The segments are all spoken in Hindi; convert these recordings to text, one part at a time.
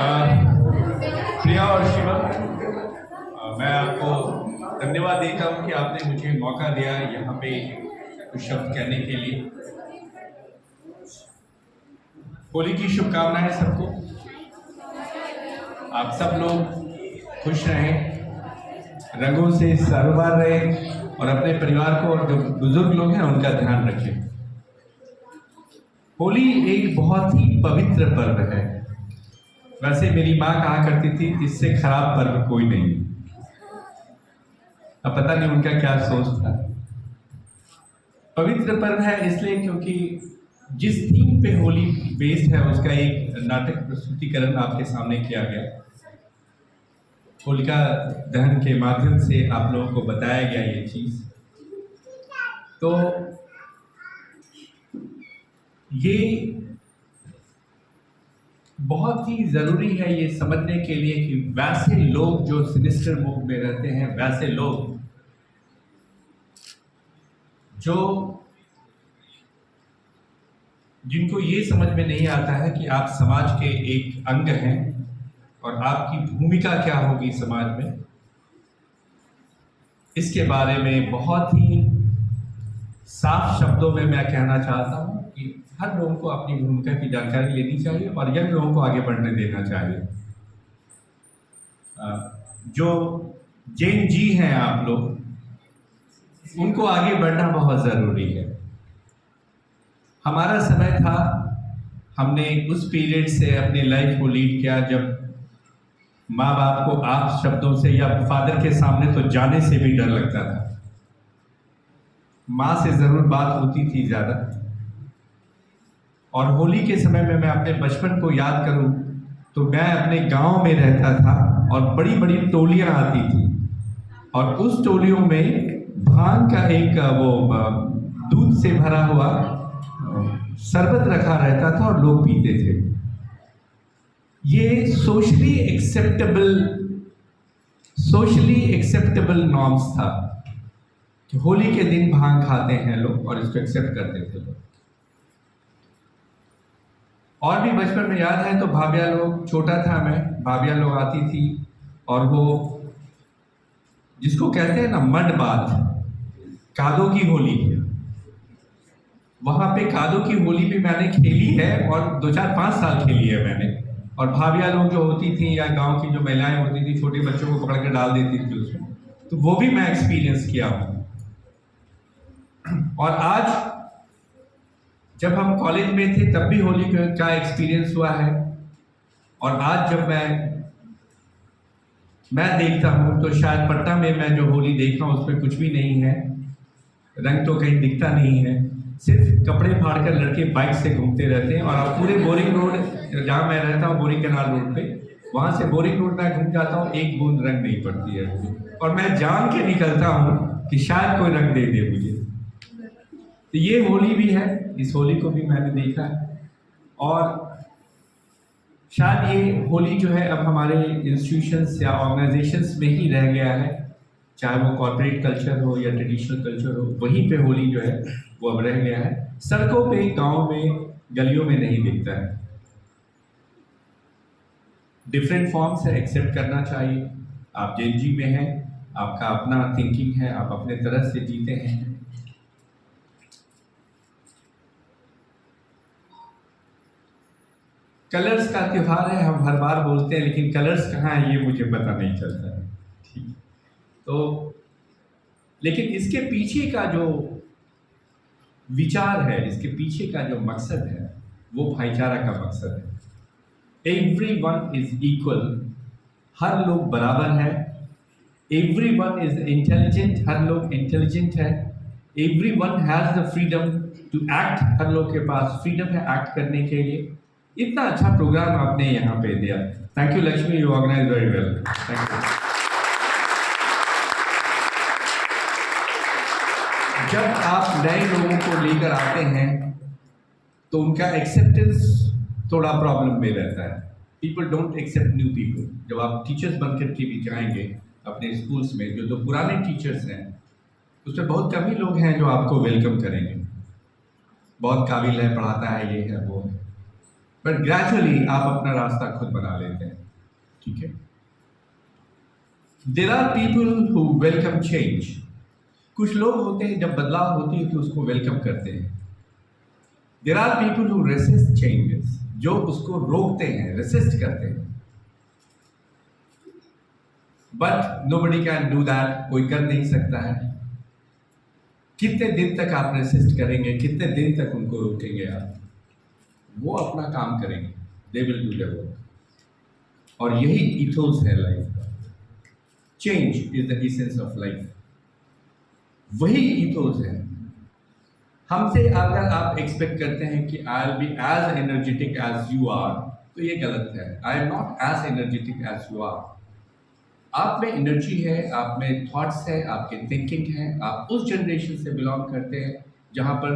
प्रिया और शिवा, मैं आपको धन्यवाद देता हूं कि आपने मुझे मौका दिया यहाँ पे कुछ शब्द कहने के लिए। होली की शुभकामनाएं सबको। आप सब लोग खुश रहें, रंगों से सराबोर रहें और अपने परिवार को और जो बुजुर्ग लोग हैं उनका ध्यान रखें। होली एक बहुत ही पवित्र पर्व है। वैसे मेरी माँ कहा करती थी, इससे खराब पर्व कोई नहीं। अब पता नहीं उनका क्या सोच था। पवित्र पर्व है इसलिए क्योंकि जिस थीम पे होली बेस्ड है उसका एक नाटक प्रस्तुतिकरण आपके सामने किया गया। होलिका दहन के माध्यम से आप लोगों को बताया गया ये चीज। तो ये बहुत ही जरूरी है ये समझने के लिए कि वैसे लोग जो सिनिस्टर मूड में रहते हैं, वैसे लोग जो जिनको ये समझ में नहीं आता है कि आप समाज के एक अंग हैं और आपकी भूमिका क्या होगी समाज में, इसके बारे में बहुत ही साफ शब्दों में मैं कहना चाहता हूं कि हर लोगों को अपनी भूमिका की जानकारी लेनी चाहिए और यंग लोगों को आगे बढ़ने देना चाहिए। जो जेन जी हैं आप लोग, उनको आगे बढ़ना बहुत जरूरी है। हमारा समय था, हमने उस पीरियड से अपनी लाइफ को लीड किया जब माँ बाप को आप शब्दों से या फादर के सामने तो जाने से भी डर लगता था। माँ से जरूर बात होती थी ज्यादा। और होली के समय में मैं अपने बचपन को याद करूं तो मैं अपने गांव में रहता था और बड़ी बड़ी टोलियां आती थी और उस टोलियों में भांग का एक वो दूध से भरा हुआ शरबत रखा रहता था और लोग पीते थे। ये सोशली एक्सेप्टेबल नॉर्म्स था कि होली के दिन भांग खाते हैं लोग और इसको एक्सेप्ट करते थे लोग। और भी बचपन में याद है तो भाभिया लोग, छोटा था मैं, भाभिया लोग आती थी और वो जिसको कहते हैं ना मड बाथ, कादों की होली, वहां पे कादों की होली भी मैंने खेली है और 2-4-5 साल खेली है मैंने। और भाभिया लोग जो होती थी या गांव की जो महिलाएं होती थी, छोटे बच्चों को पकड़ के डाल देती थी उसमें, तो वो भी मैं एक्सपीरियंस किया हूं। और आज जब हम कॉलेज में थे तब भी होली का एक्सपीरियंस हुआ है। और आज जब मैं देखता हूं तो शायद पटना में मैं जो होली देख रहा हूं उसमें कुछ भी नहीं है, रंग तो कहीं दिखता नहीं है, सिर्फ कपड़े फाड़ कर लड़के बाइक से घूमते रहते हैं। और आप पूरे बोरिंग रोड, जहाँ मैं रहता हूँ बोरिंग कैनाल रोड पे, वहां से बोरिंग रोड में घूम जाता हूँ, एक बूंद रंग नहीं पड़ती है मुझे। और मैं जान के निकलता हूँ कि शायद कोई रंग दे दे मुझे। तो ये होली भी है, इस होली को भी मैंने देखा है। और शायद ये होली जो है अब हमारे इंस्टीट्यूशंस या ऑर्गेनाइजेशंस में ही रह गया है, चाहे वो कॉर्पोरेट कल्चर हो या ट्रेडिशनल कल्चर हो, वहीं पे होली जो है वो अब रह गया है। सड़कों पे, गांव में, गलियों में नहीं दिखता है। डिफरेंट फॉर्म्स है, एक्सेप्ट करना चाहिए। आप जेन जी में हैं, आपका अपना थिंकिंग है, आप अपने तरह से जीते हैं। कलर्स का त्योहार है, हम हर बार बोलते हैं, लेकिन कलर्स कहाँ है ये मुझे पता नहीं चलता है। ठीक, तो लेकिन इसके पीछे का जो विचार है, इसके पीछे का जो मकसद है, वो भाईचारा का मकसद है। एवरीवन इज इक्वल, हर लोग बराबर है। एवरीवन इज इंटेलिजेंट, हर लोग इंटेलिजेंट है। Everyone has the freedom to act, हर लोग के पास फ्रीडम है एक्ट करने के लिए। इतना अच्छा प्रोग्राम आपने यहाँ पे दिया। Thank you Lakshmi, you organise very well. Thank you. जब आप नए लोगों को लेकर आते हैं तो उनका एक्सेप्टेंस थोड़ा प्रॉब्लम में रहता है। People don't accept new people. जब आप टीचर्स बनकर के भी जाएंगे अपने स्कूल्स में, जो पुराने टीचर्स हैं उसमें बहुत कम ही लोग हैं जो आपको वेलकम करेंगे। बहुत काबिल है, पढ़ाता है, ये है वो है। बट ग्रेजुअली आप अपना रास्ता खुद बना लेते हैं, ठीक है। There are people who welcome change. कुछ लोग होते हैं जब बदलाव होती है तो उसको वेलकम करते हैं। There are people who resist changes, जो उसको रोकते हैं, रेसिस्ट करते हैं। But nobody can do that, कोई कर नहीं सकता है। कितने दिन तक आप रेसिस्ट करेंगे, कितने दिन तक उनको रोकेंगे आप? वो अपना काम करेंगे, they will do their work. और यही इथोस है लाइफ का। Change is the essence of life, वही इथोस है। हमसे अगर आप एक्सपेक्ट करते हैं कि I will be as energetic as you are, तो ये गलत है। I am not as energetic as you are. आप में एनर्जी है, आप में थॉट्स है, आपके थिंकिंग है। आप उस जनरेशन से बिलोंग करते हैं जहां पर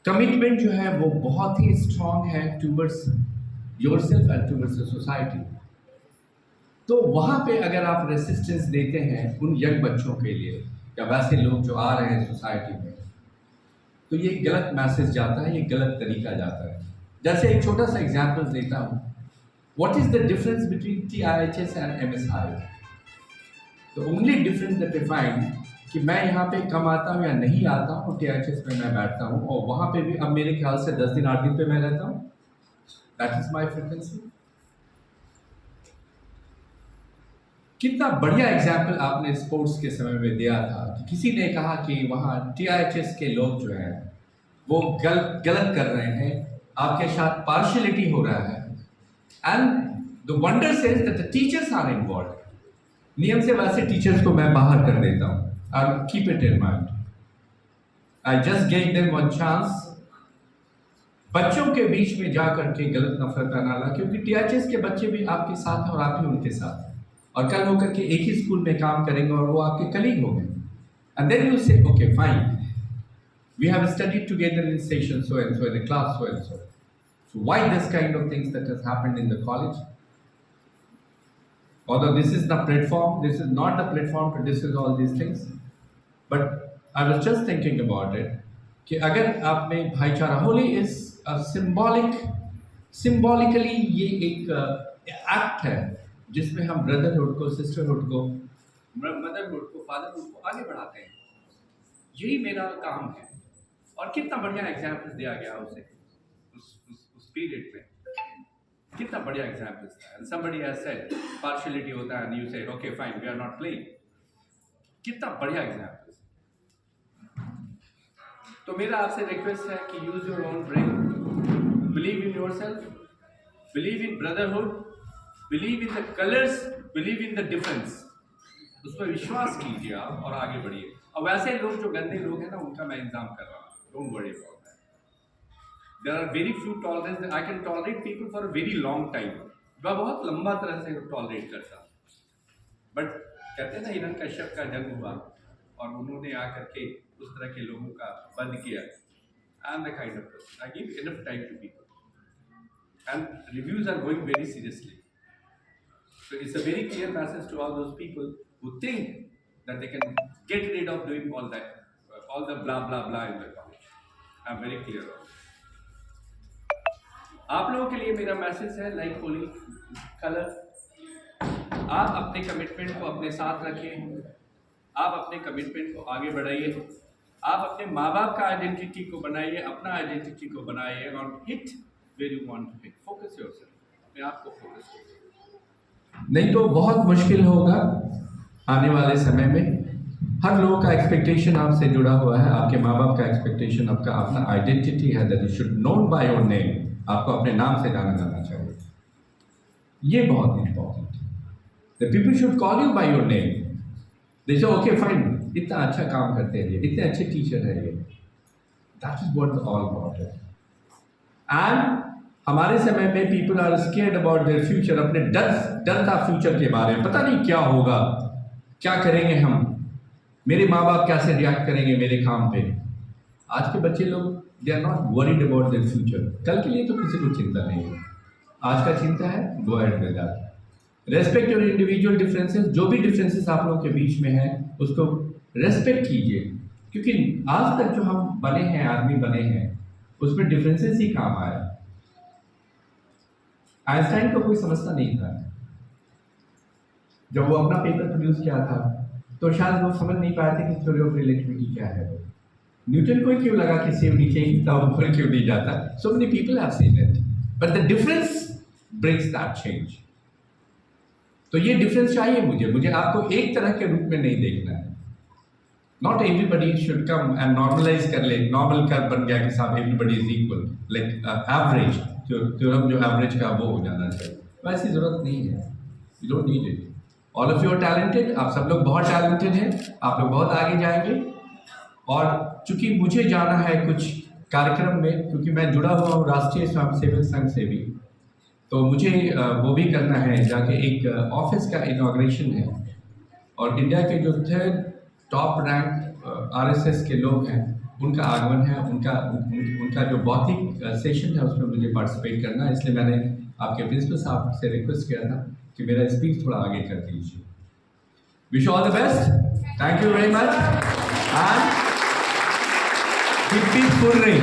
कमिटमेंट जो है वो बहुत ही स्ट्रांग है towards yourself and towards the society. तो वहां पे अगर आप रेसिस्टेंस देते हैं उन यंग बच्चों के लिए या वैसे लोग जो आ रहे हैं सोसाइटी में, तो ये गलत मैसेज जाता है, ये गलत तरीका जाता है। जैसे एक छोटा सा एग्जाम्पल देता हूँ, what is the difference between TIHS and MSI? The only difference that I find कि मैं यहाँ पे कम आता हूँ या नहीं आता हूँ, TIHS में मैं बैठता हूँ और वहाँ पे भी अब मेरे ख्याल से 10 दिन 8 दिन पे मैं रहता हूँ। That is my frequency. कितना बढ़िया एग्जाम्पल आपने स्पोर्ट्स के समय में दिया था कि किसी ने कहा कि वहाँ TIHS के लोग जो हैं वो गलत कर रहे हैं, आपके साथ पार्शियलिटी हो रहा है। And the wonder says that the teachers are involve. नियम से वैसे टीचर्स को मैं बाहर कर देता हूँ, I keep it in mind. I just gave them one chance. बच्चों के बीच में जा करके गलत नफरत ना ला, क्योंकि TIHS के बच्चे भी आपके साथ हैं और आप भी उनके साथ हैं, और कल होकर के एक ही स्कूल में काम करेंगे और वो आपके कलीग होंगे। And then you say okay fine, we have studied together in session so and so, in the class so and so, so why this kind of things that has happened in the college? Although this is the platform, this is not the platform to discuss all these things, but I was just thinking about it कि अगर आप में भाईचारा, होली इज सिंबॉलिकली ये एक एक्ट है जिसमें हम ब्रदरहुड को, सिस्टरहुड को, मदरहुड को, फादरहुड को आगे बढ़ाते हैं। यही मेरा काम है। और कितना बढ़िया एग्जाम्पल दिया गया उसे उस पीरियड में, कितना बढ़िया एग्जाम्पल था। somebody has said partiality होता है and you say okay fine we are not playing, कितना बढ़िया एग्जाम्पल। तो मेरा आपसे रिक्वेस्ट है कि use your own brain, believe in yourself, believe in brotherhood, believe in the colours, believe in the difference. उस पर विश्वास कीजिए आप और आगे बढ़िए। और वैसे लोग जो गंदे लोग हैं ना, उनका मैं इंतजाम कर रहा हूँ, don't worry about that. There are very few tolerance, I can tolerate people for a very long time. मैं बहुत लंबा तरह से टॉलरेट करता हूँ, बट कहते हैं ना हिरण्य कश्यप का जन्म हुआ और उन्होंने आकर के उस तरह के लोगों का वध किया। I am the kind of person, I give enough time to people and reviews are going very seriously. So it's a very clear message to all those people who think that they can get rid of doing all that, all the blah blah blah in the college. I'm very clear on it. आप लोगों के लिए मेरा मैसेज है लाइक होली कलर, आप अपने कमिटमेंट को अपने साथ रखें, आप अपने कमिटमेंट को आगे बढ़ाइए, आप अपने माँ बाप का आइडेंटिटी को बनाइए, अपना आइडेंटिटी को बनाइए और hit where you want to hit. Focus yourself, अपने आप को फोकस कीजिए, नहीं तो बहुत मुश्किल होगा आने वाले समय में। हर लोगों का एक्सपेक्टेशन आपसे जुड़ा हुआ है, आपके माँ बाप का एक्सपेक्टेशन, आपका अपना आइडेंटिटी है that you should known by your name, आपको अपने नाम से जाना जाना चाहिए। ये बहुत इंपॉर्टेंट है। The people should call you by your name. They say okay fine, इतना अच्छा काम करते हैं ये, इतने अच्छे टीचर है ये। That is what all about है। एंड हमारे समय में people are scared about their future, अपने डर था फ्यूचर के बारे में, पता नहीं क्या होगा, क्या करेंगे हम, मेरे माँ बाप कैसे रिएक्ट करेंगे मेरे काम पे। आज के बच्चे लोग they are not worried about their future, कल के लिए तो किसी को चिंता नहीं है, आज का चिंता है go ahead with that. Respect your individual differences, जो भी डिफरेंसेस आप लोगों के बीच में है उसको रेस्पेक्ट कीजिए, क्योंकि आज तक जो हम बने हैं, आदमी बने हैं, उसमें डिफरेंसेस ही काम आया। आइंस्टाइन को कोई समझता नहीं था। जब वो अपना पेपर प्रोड्यूस किया था तो शायद वो समझ नहीं पाए थे कि थ्योरी ऑफ रिलेटिविटी क्या है। न्यूटन को क्यों लगा कि सेब नीचे गिरता ऊपर क्यों नहीं जाता? So many people have seen it, but the difference brings that change. तो ये डिफरेंस चाहिए मुझे आपको एक तरह के रूप में नहीं देखना है। Not everybody should come and normalise कर ले, नॉर्मल कर बन गया कि साहब everybody is equal, like average, जो थ्योरम जो एवरेज का वो हो जाना चाहिए। वैसी जरूरत नहीं है, you don't need it. All of you are talented, आप सब लोग बहुत टैलेंटेड हैं, आप लोग बहुत आगे जाएंगे। और चूंकि मुझे जाना है कुछ कार्यक्रम में, क्योंकि मैं जुड़ा हुआ हूँ राष्ट्रीय स्वयंसेवक संघ से भी, तो मुझे वो भी करना है, जाके एक ऑफिस का इनॉग्रेशन है। और इंडिया के जो थर्ड टॉप रैंक आरएसएस के लोग हैं उनका आगमन है, उनका जो बौद्धिक सेशन है उसमें मुझे पार्टिसिपेट करना है। इसलिए मैंने आपके प्रिंसिपल साहब से रिक्वेस्ट किया था कि मेरा स्पीच थोड़ा आगे कर दीजिए। Wish all the best, thank you very much and keep peaceful रही।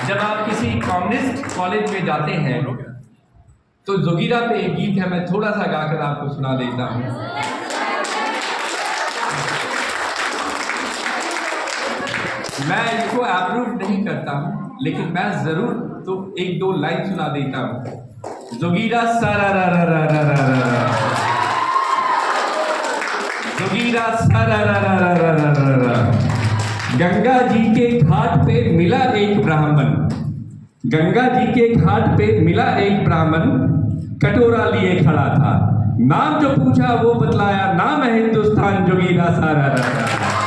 जब आप किसी कम्युनिस्ट कॉलेज में जाते हैं तो जोगीरा पे एक गीत है, मैं थोड़ा सा गाकर आपको सुना देता हूँ। मैं इसको अप्रूव नहीं करता हूँ, लेकिन मैं जरूर तो एक दो लाइन सुना देता हूँ। जोगीरा सारा रा रा रा रा रा रा, जोगीरा सारा रा रा रा रा रा रा रा। गंगा जी के घाट पे मिला एक ब्राह्मण, गंगा जी के घाट पे मिला एक ब्राह्मण, कटोरा लिए खड़ा था, नाम जो पूछा वो बतलाया, नाम है हिंदुस्तान, जोगीरा सारा रा रा।